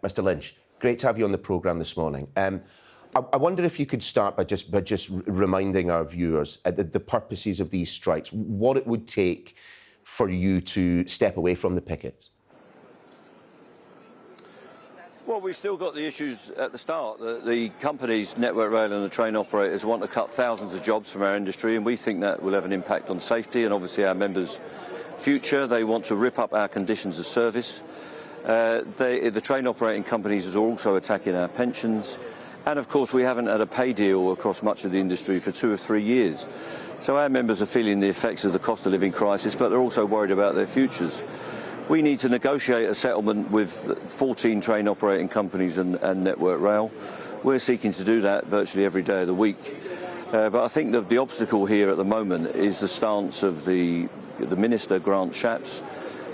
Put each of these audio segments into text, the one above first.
Mr Lynch, great to have you on the programme this morning. I wonder if you could start by just reminding our viewers the purposes of these strikes, what it would take for you to step away from the pickets. Well, we've still got the issues at the start. The companies, Network Rail and the train operators, want to cut thousands of jobs from our industry, and we think that will have an impact on safety and obviously our members' future. They want to rip up our conditions of service. The train operating companies are also attacking our pensions. And of course, we haven't had a pay deal across much of the industry for 2 or 3 years. So our members are feeling the effects of the cost of living crisis, but they're also worried about their futures. We need to negotiate a settlement with 14 train operating companies and Network Rail. We're seeking to do that virtually every day of the week. But I think that the obstacle here at the moment is the stance of the Minister, Grant Shapps,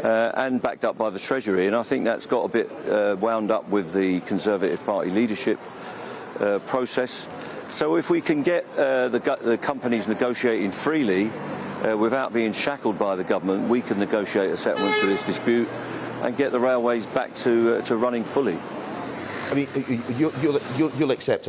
and backed up by the Treasury. And I think that's got a bit wound up with the Conservative Party leadership process. So if we can get the companies negotiating freely without being shackled by the government, we can negotiate a settlement to this dispute and get the railways back to running fully. I mean, you'll accept,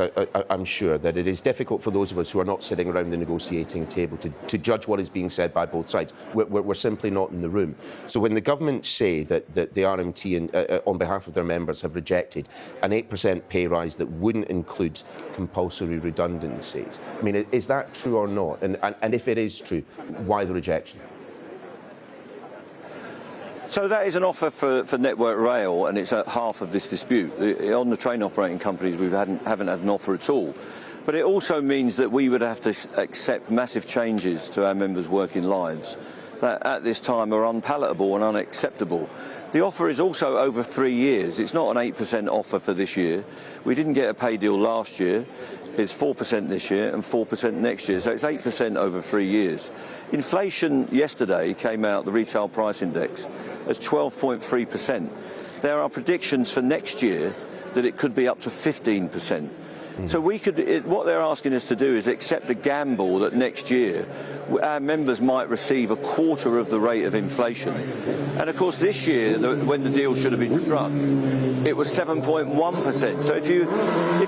I'm sure, that it is difficult for those of us who are not sitting around the negotiating table to judge what is being said by both sides. We're simply not in the room. So when the government say that the RMT, on behalf of their members, have rejected an 8% pay rise that wouldn't include compulsory redundancies, I mean, is that true or not? And if it is true, why the rejection? So that is an offer for Network Rail, and it's at half of this dispute. On the train operating companies, we haven't had an offer at all. But it also means that we would have to accept massive changes to our members' working lives that at this time are unpalatable and unacceptable. The offer is also over 3 years. It's not an 8% offer for this year. We didn't get a pay deal last year. It's 4% this year and 4% next year. So it's 8% over 3 years. Inflation yesterday came out, the retail price index, as 12.3%. There are predictions for next year that it could be up to 15%. So what they're asking us to do is accept a gamble that next year our members might receive a quarter of the rate of inflation. And of course this year, when the deal should have been struck, it was 7.1%. So if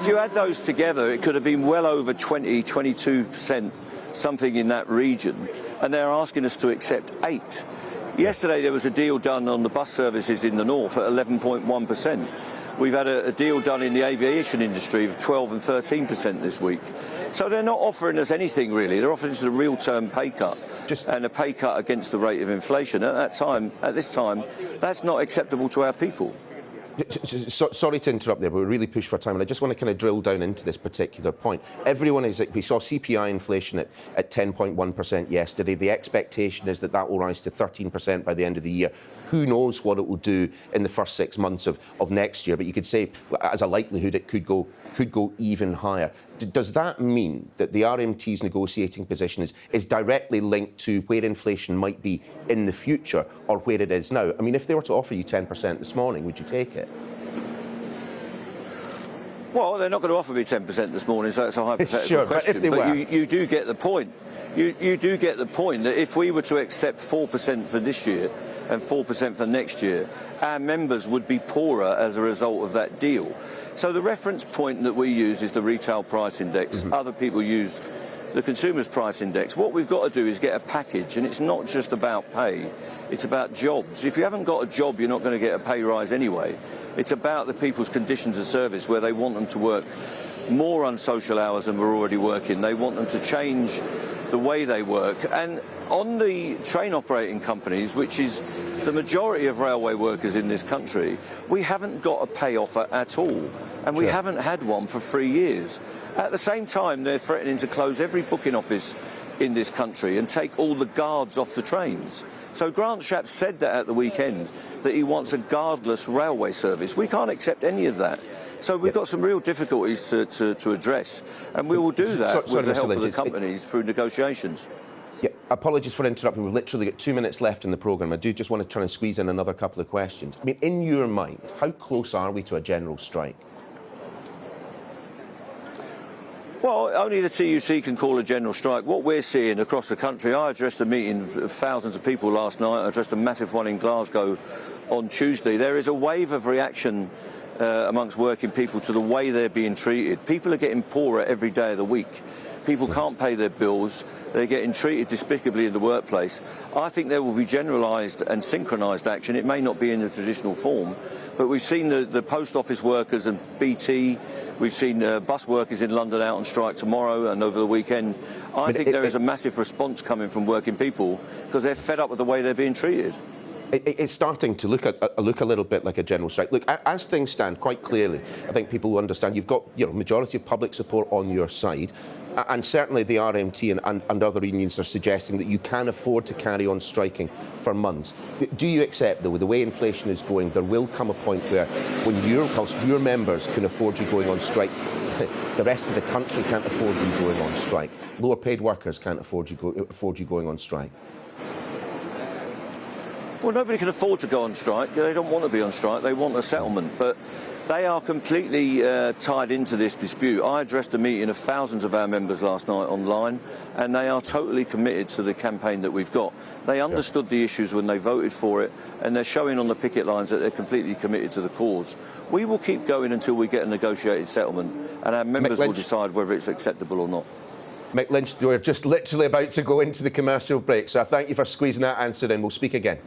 you add those together, it could have been well over 22%, something in that region. And they're asking us to accept 8%. Yesterday there was a deal done on the bus services in the north at 11.1%. We've had a deal done in the aviation industry of 12 and 13% this week. So they're not offering us anything really. They're offering us a real-term pay cut and a pay cut against the rate of inflation. At this time, that's not acceptable to our people. Sorry to interrupt there, but we're really pushed for time, and I just want to kind of drill down into this particular point. We saw CPI inflation at 10.1% yesterday. The expectation is that will rise to 13% by the end of the year. Who knows what it will do in the first 6 months of next year, but you could say, as a likelihood, it could go even higher. Does that mean that the RMT's negotiating position is directly linked to where inflation might be in the future or where it is now? I mean, if they were to offer you 10% this morning, would you take it? Well, they're not going to offer me 10% this morning, so that's a hypothetical question. But if they were. You do get the point. You do get the point that if we were to accept 4% for this year and 4% for next year, our members would be poorer as a result of that deal. So the reference point that we use is the retail price index. Other people use the consumer's price index. What we've got to do is get a package, and it's not just about pay, it's about jobs. If you haven't got a job, you're not going to get a pay rise anyway. It's about the people's conditions of service, where they want them to work more unsocial hours than we're already working. They want them to change the way they work. And on the train operating companies, which is the majority of railway workers in this country, we haven't got a pay offer at all. And we haven't had one for 3 years. At the same time, they're threatening to close every booking office in this country and take all the guards off the trains. So Grant Shapps said that at the weekend, that he wants a guardless railway service. We can't accept any of that. So we've got some real difficulties to address, and we will do that with the help of the companies through negotiations. Yeah, apologies for interrupting. We've literally got 2 minutes left in the programme. I do just want to try and squeeze in another couple of questions. I mean, in your mind, how close are we to a general strike? Well, only the TUC can call a general strike. What we're seeing across the country, I addressed a meeting of thousands of people last night. I addressed a massive one in Glasgow on Tuesday. There is a wave of reaction amongst working people to the way they're being treated. People are getting poorer every day of the week. People can't pay their bills. They're getting treated despicably in the workplace. I think there will be generalised and synchronised action. It may not be in the traditional form, but we've seen the post office workers and BT. We've seen bus workers in London out on strike tomorrow and over the weekend. I think there is a massive response coming from working people because they're fed up with the way they're being treated. It's starting to look a little bit like a general strike. Look, as things stand, quite clearly, I think people will understand you've got majority of public support on your side, and certainly the RMT and other unions are suggesting that you can afford to carry on striking for months. Do you accept, though, with the way inflation is going, there will come a point where when your members can afford you going on strike, the rest of the country can't afford you going on strike? Lower paid workers can't afford you going on strike? Well, nobody can afford to go on strike. They don't want to be on strike. They want a settlement. But they are completely tied into this dispute. I addressed a meeting of thousands of our members last night online, and they are totally committed to the campaign that we've got. They understood the issues when they voted for it, and they're showing on the picket lines that they're completely committed to the cause. We will keep going until we get a negotiated settlement, and our members will decide whether it's acceptable or not. Mick Lynch, we're just literally about to go into the commercial break, so I thank you for squeezing that answer in. We'll speak again.